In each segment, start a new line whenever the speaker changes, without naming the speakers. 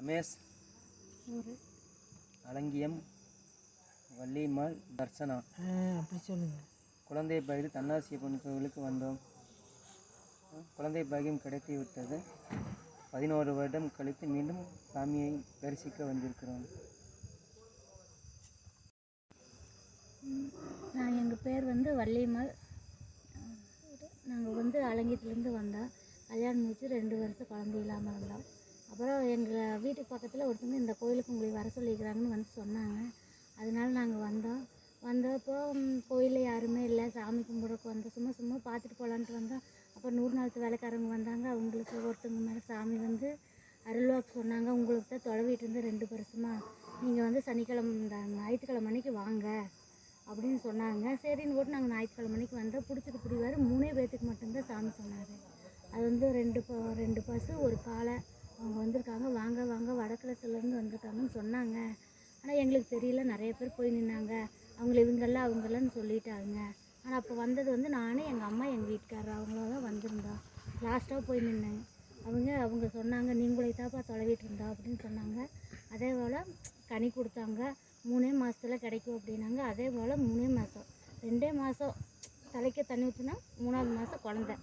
ரமேஷ், அலங்கியம், வள்ளிமால், தர்சனா.
அப்படி சொல்லுங்க.
குழந்தை பாகிய தன்னாசியப்பன் கோவிலுக்கு வந்தோம். குழந்தை பாகியம் கிடைத்து விட்டது. 11 வருடம் கழித்து மீண்டும் சாமியை தரிசிக்க வந்திருக்கிறோம்.
எங்கள் பேர் வள்ளிமால். நாங்கள் அலங்கியத்துலேருந்து வந்தோம். கல்யாணம் முடிச்சு 2 வருஷம் குழந்தை இல்லாமல் இருந்தோம். அப்புறம் எங்கள் வீட்டுக்கு பக்கத்தில் ஒருத்தவங்க இந்த கோயிலுக்கு உங்களை வர சொல்லிக்கிறாங்கன்னு சொன்னாங்க. அதனால நாங்கள் வந்தப்போ கோயிலில் யாருமே இல்லை. சாமி கும்பிட்றக்கு சும்மா சும்மா பார்த்துட்டு போகலான்ட்டு வந்தோம். அப்போ 100 நாளத்து வேலைக்காரங்க வந்தாங்க. அவங்களுக்கு ஒருத்தவங்க மேலே சாமி அருள்வாக்கு சொன்னாங்க. உங்களுக்கு தான் தொலைவிட்டு இருந்து 2 வருஷமாக நீங்கள் சனிக்கிழமை இந்த ஞாயிற்றுக்கிழமை அன்னைக்கு வாங்க அப்படின்னு சொன்னாங்க. சரின்னு போட்டு நாங்கள் ஞாயிற்றுக்கிழமை அன்னைக்கு வந்தோம். பிடிச்சது பிடிவாரு 3 பேர்த்துக்கு மட்டும்தான் சாமி சொன்னார். அது 2 பசு ஒரு காளை அவங்க வந்திருக்காங்க. வாங்க வாங்க வடக்கிழத்துலேருந்து வந்திருக்காங்கன்னு சொன்னாங்க. ஆனால் எங்களுக்கு தெரியல. நிறைய பேர் போய் நின்னாங்க. அவங்களன்னு சொல்லிட்டாங்க. ஆனால் அப்போ வந்தது நான், எங்கள் அம்மா, எங்கள் வீட்டுக்காரர் அவங்கள தான் வந்திருந்தோம். லாஸ்ட்டாக போய் நின்னாங்க. அவங்க சொன்னாங்க, நீங்களே தாப்பா தொலைவிட்டு இருந்தா அப்படின்னு சொன்னாங்க. அதே போல் கனி கொடுத்தாங்க. 3 மாதத்தில் கிடைக்கும் அப்படின்னாங்க. அதே போல் 3 மாதம் 2 மாதம் தலைக்கு தண்ணி ஊற்றினா 3ஆவது மாதம் குழந்த.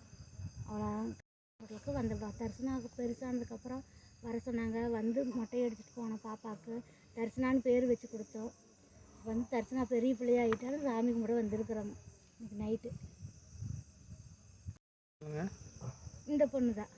அவ்வளோ வந்த தரிசனாவுக்கு பெருசானதுக்கப்புறம் வர சொன்னாங்க. மொட்டை அடிச்சுட்டு போனோம். பாப்பாவுக்கு தரிசனான்னு பேர் வச்சு கொடுத்தோம். தரிசனா பெரிய பிள்ளையாகிட்டாலும் சாமி கும்பிட வந்திருக்கிறோம். இன்னைக்கு நைட்டு இந்த பொண்ணு தான்.